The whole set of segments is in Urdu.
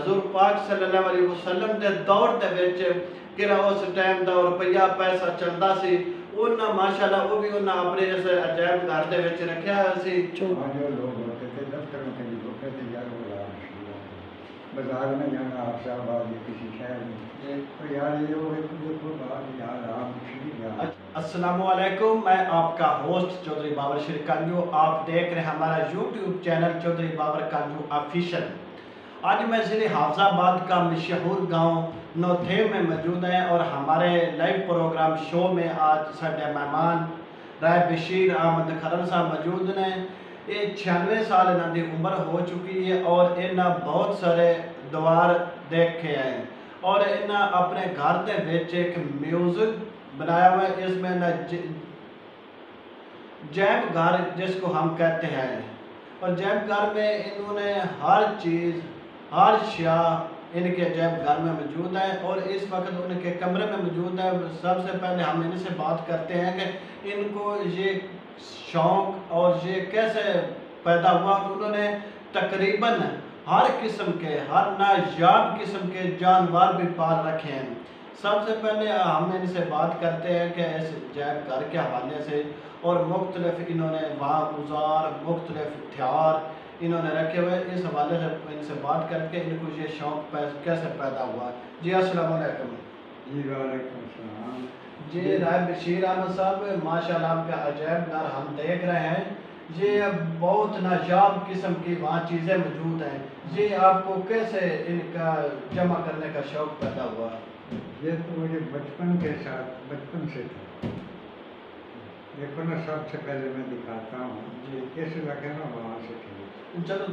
حضور پاک صلی اللہ علیہ وسلم دے دور دے وچ کہ اس ٹائم دا روپیہ پیسہ چلدا سی انہاں ماشاءاللہ وہ بھی انہاں اپنے اس عجائب گھر دے وچ رکھیا ہوا سی. جو لوگ ہوتے تھے دفتروں کے لیے ہوتے تھے یار وہ بازار میں جانا آپ سے آباد یا کسی شہر میں تو یار یہ وہ دیکھو بات یار آپ. السلام علیکم، میں آپ کا ہوسٹ چودھری بابر شیر کانجو. آپ دیکھ رہے ہیں ہمارا YouTube channel Chaudhry Babar کانجو official. آج میں ضلع حافظ آباد کا مشہور گاؤں نوتھے میں موجود ہیں اور ہمارے لائیو پروگرام شو میں آج سارے مہمان رائے بشیر احمد کھرن صاحب موجود ہیں. یہ 96 سال انہوں کی عمر ہو چکی ہے اور انہاں بہت سارے دوار دیکھے ہیں اور انہاں اپنے گھر دے وچ ایک میوزک بنایا ہوا ہے. اس میں جیب گھر جس کو ہم کہتے ہیں اور جیب گھر میں انہوں نے ہر چیز ہر شیا ان کے جیب گھر میں موجود ہے اور اس وقت ان کے کمرے میں موجود ہے. سب سے پہلے ہم ان سے بات کرتے ہیں کہ ان کو یہ شوق اور یہ کیسے پیدا ہوا. انہوں نے تقریباً ہر قسم کے ہر نایاب قسم کے جانور بھی پال رکھے ہیں. سب سے پہلے ہم ان سے بات کرتے ہیں کہ اس جیب گھر کے حوالے سے اور مختلف انہوں نے وہاں اوزار مختلف ہتھیار انہوں نے رکھے ہوئے. اس حوالے سے ان سے بات کر کے ان کو یہ شوق کیسے پیدا ہوا. جی السلام علیکم. جی وعلیکم السلام. جی رائے بشیر احمد صاحب ماشاءاللہ آپ کا عجائب گھر ہم دیکھ رہے ہیں. یہ بہت نایاب قسم کی وہاں چیزیں موجود ہیں. یہ آپ کو کیسے ان کا جمع کرنے کا شوق پیدا ہوا؟ یہ تو مجھے بچپن کے ساتھ بچپن سے تھا. دیکھو نا سب سے پہلے میں دکھاتا ہوں جی کیسے لگے نا وہاں سے چلو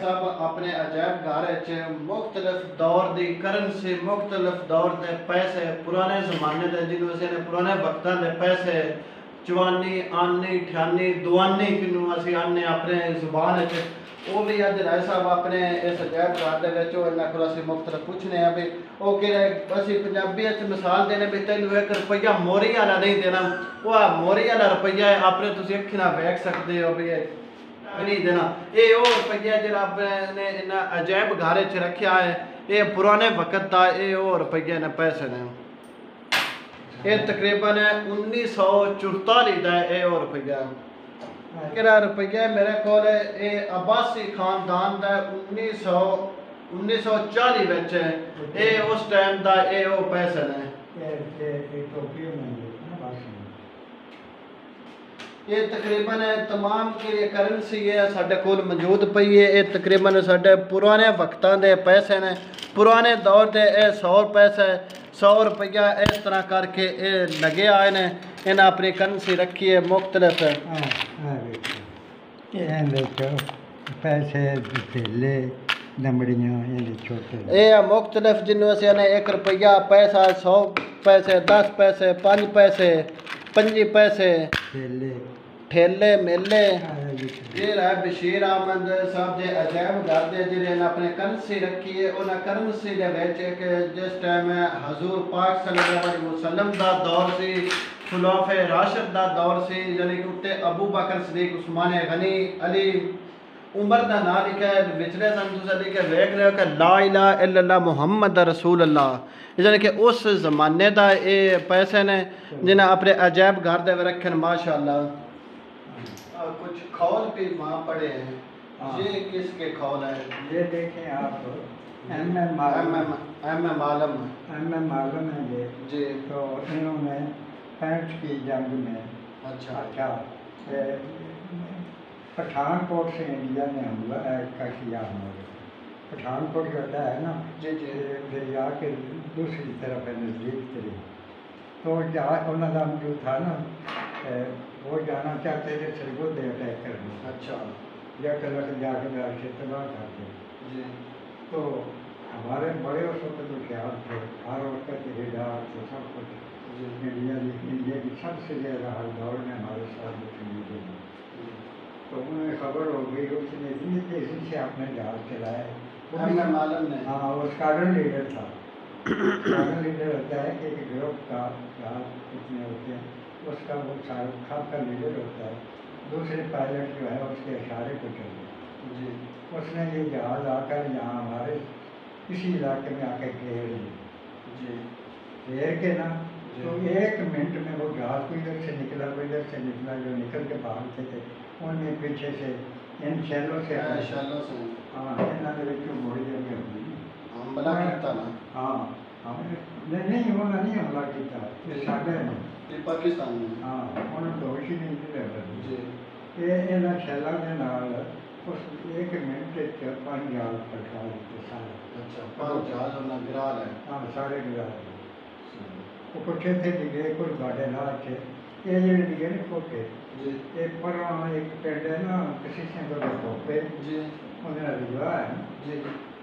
صاحب اپنے عجائب گھر مختلف دور دی کرنسی مختلف دور دے پیسے پرانے زمانے دے جنہوں سے پرانے وقتاں دے پیسے چوانی آنی ٹھیانی دوانی کنوں اسی آنے اپنے زبان ہے وہ بھی اج رائے صاحب اپنے اس عجائب گھر دے وچ انہاں کول اسی مختلف پوچھنے ہیں بھی او کہ اسی پنجابی وچ مثال دینے بھی تینوں 1 روپیہ موری والا نہیں دینا. وہ موری والا روپیہ ہے اپنے تسی اکھی نال ویکھ سکدے ہو بھی نہیں دینا. یہ وہ روپیہ جڑا آپ نے انہاں عجائب گھر وچ رکھیا ہے یہ پرانے وقت دا یہ وہ روپیے نے پیسے نے. یہ تقریباً 1944 دا یہ وہ روپیہ کہڑا روپیہ میرے کول یہ عباسی خاندان دا 1940 وچ یہ اس ٹائم دا یہ وہ پیسے نے. یہ تقریباً تمام کی کرنسی ہے ساڈے کول موجود پئی ہے. یہ تقریباً ساڈے پرانے وقتاں دے پیسے نے پرانے دور دے 100 پیسے 100 روپیہ اس طرح کر کے یہ لگے آئے نے. انہیں اپنی کرنسی رکھی ہے مختلف پیسے تھیلے نمڑیاں یہ مختلف جنوں سے 1 روپیہ پیسہ 100 پیسے 10 پیسے 5 پیسے 5 پیسے ٹھیلے میلے. یہ رائے بشیر احمد صاحب دے عجائب گھر دے جڑے نے اپنے کرنسی رکھی ہے انہاں کرنسی دے وچ کہ جس ٹائم حضور پاک صلی اللہ علیہ وسلم دا دور سی خلفائے راشد دا دور سی یعنی کہ اُتے ابو بکر صدیق عثمان غنی علی عمر دا نام لکھا ہے وچلے سن تساں لکھے ویکھ رہے ہو کہ لا الہ الا اللہ محمد رسول اللہ. یعنی کہ اس زمانے دا یہ پیسے نے جنہیں اپنے عجائب گھر دے رکھے ماشاءاللہ. کچھ کھول بھی وہاں پڑے ہیں. یہ کس کے کھول ہے؟ یہ دیکھیں آپ ایم عالم ہے یہ جی. تو انہوں نے 65 کی جنگ میں اچھا پٹھان کوٹ سے انڈیا نے حملہ کا کیا ہمارے. پٹھان کوٹ جو ہوتا ہے نا جی جی دریا کے دوسری طرف ہے نزدیک ترین. تو انہوں کا جو تھا نا وہ جانا چاہتے تھے سرگود دے اٹیک کرنے. اچھا یا کلک جا کے راشد تباہ کرتے جی. تو ہمارے بڑے اس وقت ہوشیار تھے ہر وقت ریڈار تھے سب کچھ. انڈیا کی سب سے زیادہ ہر دور میں ہمارے ساتھ ملے. تو انہیں خبر ہو گئی اس نے اتنی تیزی سے اپنے جہاز چلائے. ہاں وہ اسکواڈرن لیڈر تھا. اسکواڈرن لیڈر ہوتا ہے کہ ایک گروپ کا جہاز کتنے ہوتے ہیں اس کا وہ سارے خط کا لیڈر ہوتا ہے. دوسرے پائلٹ جو ہے اس کے اشارے کو چلے جی اس نے یہ جہاز آ کر یہاں ہمارے اسی علاقے میں آ کے گھیر لی. جی گھیر کے نا تو 1 منٹ میں وہ جہاز کو ادھر سے نکلا وہ ادھر سے نکلا, جو نکل کے بھاگتے تھے ان میں پیچھے سے ان شیلوں سے شالوں سے ہاں یہاں کے موڑی جگہ ہوئی. حملہ کیتا نا. ہاں نہیں انہوں نے نہیں حملہ کیا, یہ ساڈے نے. یہ پاکستان میں. ہاں انہوں نے دوش ہی نہیں دیا. جی یہ شیلوں کے نال اس 1 منٹ 5 جہاز پلٹا دیتے سارے. اچھا 5 جہاز انہیں گرا لے. ہاں سارے گرا دیے. وہ کٹھے تھے ڈگے کوئی گاڑے لا کے یہ جڑے ڈگے نے کھوٹے. جی یہ پرانا ایک پنڈ ہے نا کسی سے کھوپے جی انہیں رجوا ہے نا, جی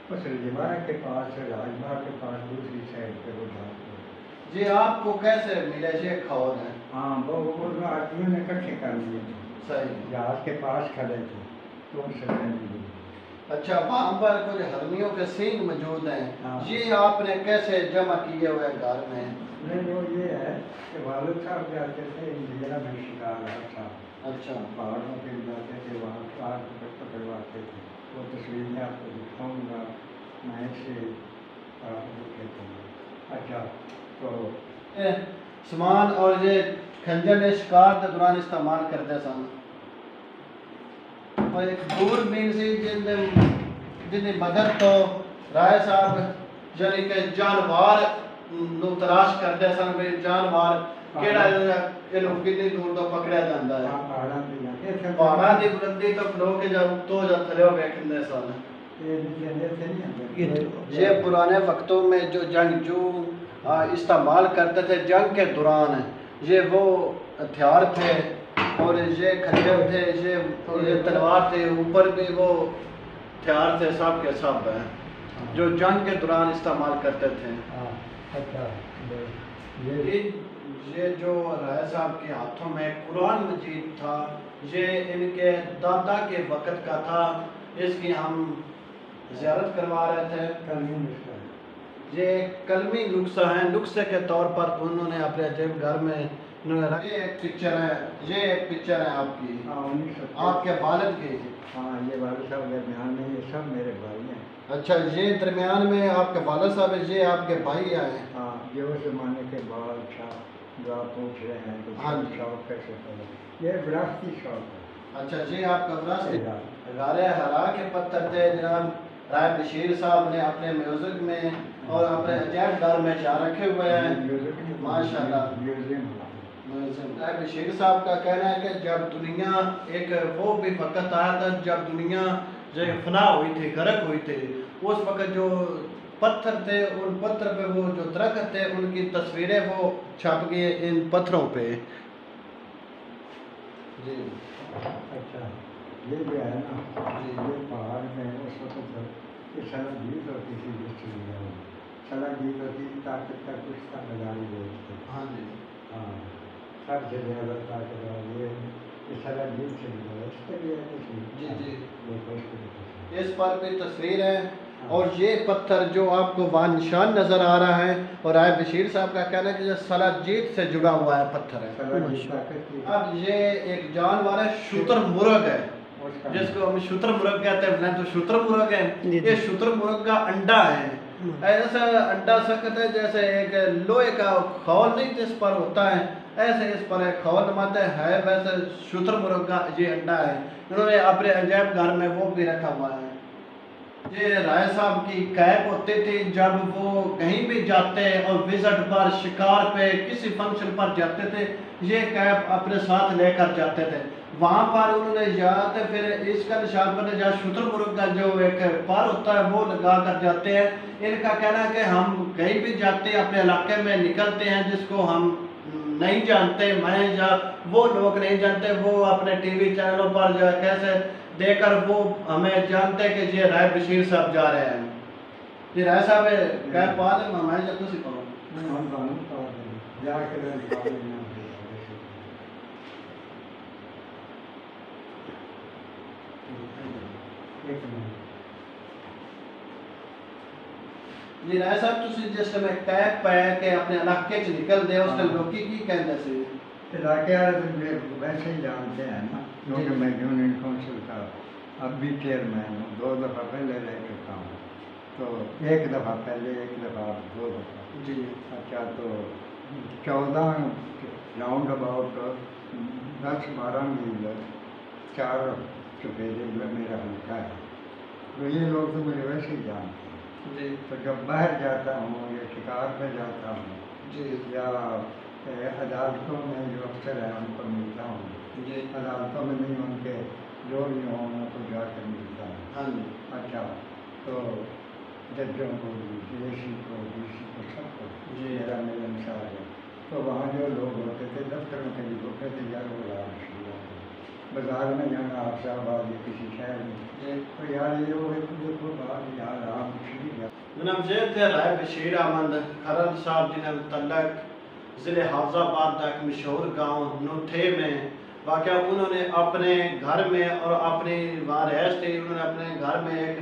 اس رجوا کے پاس راج باغ کے پاس دوسری سائڈ پہ وہ جہاز. جی آپ کو کیسے ملے یہ کھول ہے؟ ہاں وہ آدمیوں نے اکٹھے کر لیے تھے, صحیح. جہاز کے پاس کھڑے تھے تو ان سے مل لیے. اچھا وہاں پر کچھ ہرنیوں کے سینگ موجود ہیں, ہاں. یہ آپ نے کیسے جمع کیے ہوئے گھر میں؟ نہیں وہ یہ ہے کہ والد صاحب جاتے تھے انڈیا میں شکار تھا. اچھا پہاڑوں پہ جاتے تھے وہاں کار پکڑواتے تھے. وہ تصویر میں آپ کو دکھاؤں گا میں سے لکھے تھے. اچھا تو سامان اور یہ کھنجر نے شکار کے دوران استعمال کرتے سن, اور ایک دوربین سی جن مدد تو رائے صاحب یعنی کہ جانور نو تلاش کرتے سن بھی جانور کیڑا اینو کتنی دور تو پکڑیا جاندا ہے. پہاڑاں دی بلندی تو کھلو کے جب تو جب تھلے ویکھندے سن. یہ پرانے وقتوں میں جو جنگجو استعمال کرتے تھے جنگ کے دوران, یہ وہ ہتھیار تھے اور یہ کھنجر تھے, یہ تلوار تھے, اوپر بھی وہ ہتھیار تھے سب کے سب ہیں جو جنگ کے دوران استعمال کرتے تھے. یہ جو رائے صاحب کے ہاتھوں میں قرآن مجید تھا یہ ان کے دادا کے وقت کا تھا, اس کی ہم زیارت کروا رہے تھے. یہ کلمی نسخہ ہیں, نسخے کے طور پر انہوں نے اپنے عجیب گھر میں یہ ایک پکچر ہے, یہ ایک پکچر ہے آپ کی, آپ کے والد کی. ہاں یہ والد صاحب درمیان میں, یہ سب میرے بھائی ہیں. اچھا یہ درمیان میں آپ کے والد صاحب ہیں, یہ آپ کے بھائی آئے ہیں. ہاں یہ اس زمانے کے بال شاہ جو آپ پوچھ رہے ہیں کہ ہاں شوق کیسے پڑے, یہ وراثتی شوق ہے. اچھا جی آپ کا وراثتی غار ہرا کے پتھر تھے جناب رائے بشیر صاحب نے اپنے میوزک میں اور اپنے عجائب گھر میں جا رکھے ہوئے ہیں ماشاء اللہ. رائے بشیر صاحب کا کہنا ہے کہ جب دنیا ایک وہ بھی وقت آیا تھا جب دنیا جو فنا ہوئی تھی, غرق ہوئی تھی, اس وقت جو پتھر تھے ان پتھر پہ وہ جو درخت تھے ان کی تصویریں وہ چھپ گئی ان پتھروں پہ. جی اچھا یہ جو ہے نا یہ پہاڑ میں اس وقت یہ سلا جیت ہوتی تھی, جس چیز سلا جیت ہوتی تھی طاقت کا کچھ کا بازاری ہوتی. ہاں جی ہاں سب سے زیادہ طاقت یہ سلا جیت سے اس کے لیے جی جی یہ اس پر بھی تصویر ہے. اور یہ پتھر جو آپ کو وہاں نشان نظر آ رہا ہے اور رائے بشیر صاحب کا کہنا ہے کہ یہ سلاجید سے جڑا ہوا ہے پتھر ہے. اب یہ ایک جانور ہے شتر مرغ ہے جس کو ہم شتر مرغ کہتے ہیں, تو شتر مرغ ہے. یہ شتر مرغ کا انڈا ہے, ایسا انڈا سخت ہے جیسے ایک لوہے کا خول نہیں جس پر ہوتا ہے, ایسے اس پر ایک خول نماتے ہے ویسے شتر مرغ کا یہ انڈا ہے. انہوں نے اپنے عجائب گھر میں وہ بھی رکھا ہوا ہے. یہ رائے صاحب کی کیپ ہوتی تھی جب وہ کہیں بھی جاتے اور وزٹ پر شکار پہ کسی فنکشن پر جاتے تھے, یہ کیپ اپنے ساتھ لے کر جاتے تھے. وہاں پر انہوں نے جاتے پھر اس کا نشان پر جہاں شتر مرغ کا جو ایک پر ہوتا ہے وہ لگا کر جاتے ہیں. ان کا کہنا ہے کہ ہم کہیں بھی جاتے ہیں اپنے علاقے میں نکلتے ہیں جس کو ہم نہیں جانتے, میں یا وہ لوگ نہیں جانتے, وہ اپنے ٹی وی چینلوں پر جو ہے کیسے دے کر وہ ہمیں جانتے کہ یہ رائے بشیر صاحب جا رہے ہیں. یہ رائے صاحب کیپ پا لیں میں جب تو سکھاؤں جی رائے صاحب تسی جس میں کیپ پہ کہ اپنے علاقے چ نکل دے اس نے لوکی کی کہندے سی علاقے والے ویسے ہی جانتے ہیں نا کیونکہ میں یونین کونسل کا اب بھی چیئرمین ہوں، 2 دفعہ پہلے رہ چکا ہوں، تو 1 دفعہ پہلے، 1 دفعہ اب 2 دفعہ۔ جی اچھا، تو 14 راؤنڈ اباؤٹ 10-12 میل 4 چفیرے میں میرا حلقہ ہے، تو یہ لوگ تو مجھے ویسے ہی جانتے ہیں۔ جی تو جب باہر جاتا ہوں یا شکار پہ جاتا ہوں جی یا عدالتوں میں جو افسر ہیں ان کو ملتا ہوں، جی عدالتوں میں نہیں، ان کے جو بھی ہوں ان کو جا کر ملتا ہوں۔ ہاں جی اچھا، تو ججوں کو بھی، اے سی کو، ڈی سی کو، سب کو جی میرا ملنسار ہے۔ تو وہاں جو لوگ ہوتے تھے دفتروں کے لیے ہوتے تھے، یار وہ بازار میں جانا، آپ صاحب آگے کسی شہر میں، جی تو یار یہ وہ دیکھو بات یار آپ شریف ہے۔ جناب زید تھے رائے بشیر احمد کھرل صاحب جنہیں متعلق ضلع حافظ آباد کا ایک مشہور گاؤں نوٹھے میں واقع، انہوں نے اپنے گھر میں اور اپنی وہاں رہائش تھی، انہوں نے اپنے گھر میں ایک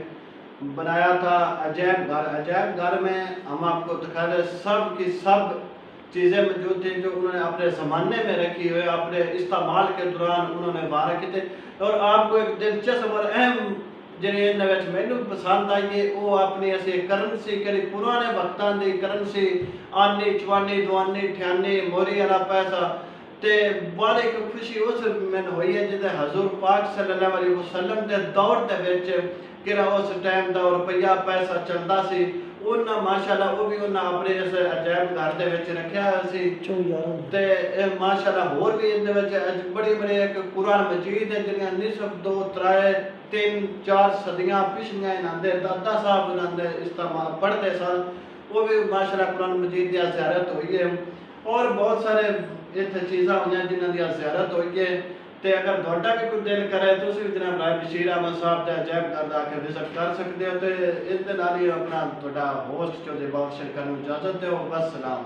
بنایا تھا عجائب گھر۔ عجائب گھر میں ہم آپ کو دکھا دیں سب کی سب چیزیں موجود تھیں جو انہوں نے اپنے زمانے میں رکھی ہوئے، اپنے استعمال کے دوران انہوں نے باہر رکھی تھے۔ اور آپ کو ایک دلچسپ اور اہم جنہیں مینو پسند آئی وہ اپنی ایسی کرنسی کری پرانے وقتاں دی کرنسی، آنی 54 52 98 موری والا پیسہ تے بڑی ایک خوشی اس میں ہوئی ہے جدے حضور پاک صلی اللہ علیہ وسلم دے دور دے وچ کہ اس ٹائم دا روپیہ پیسہ چلدا سی، انہاں ماشاءاللہ وہ بھی انہاں اپنے اس عجائب گھر دے وچ رکھیا ہوا سی تے ماشاءاللہ ہور بھی ان دے وچ بڑی بڑی ایک قرآن مجید ہے جنہاں نصف 2 3 3 4 صدیاں پچھلیاں انہاں دے دادا صاحب انہاں دے استعمال پڑھتے سن، وہ بھی ماشاءاللہ قرآن مجید دی زیارت ہوئی ہے۔ اور بہت سارے اتنے چیزاں ہوئی ہیں جنہاں دی زیارت ہوئی ہے، تے اگر تہاڈا بھی کوئی دل کرے تو بھی جناب رائے بشیر احمد صاحب تے عجائب گھر آ کے وزٹ کر سکتے ہو، تے اس دے نال ہی اپنا تہاڈا ہوسٹ جو دی بات شیر کرنے اجازت دیو، والسلام۔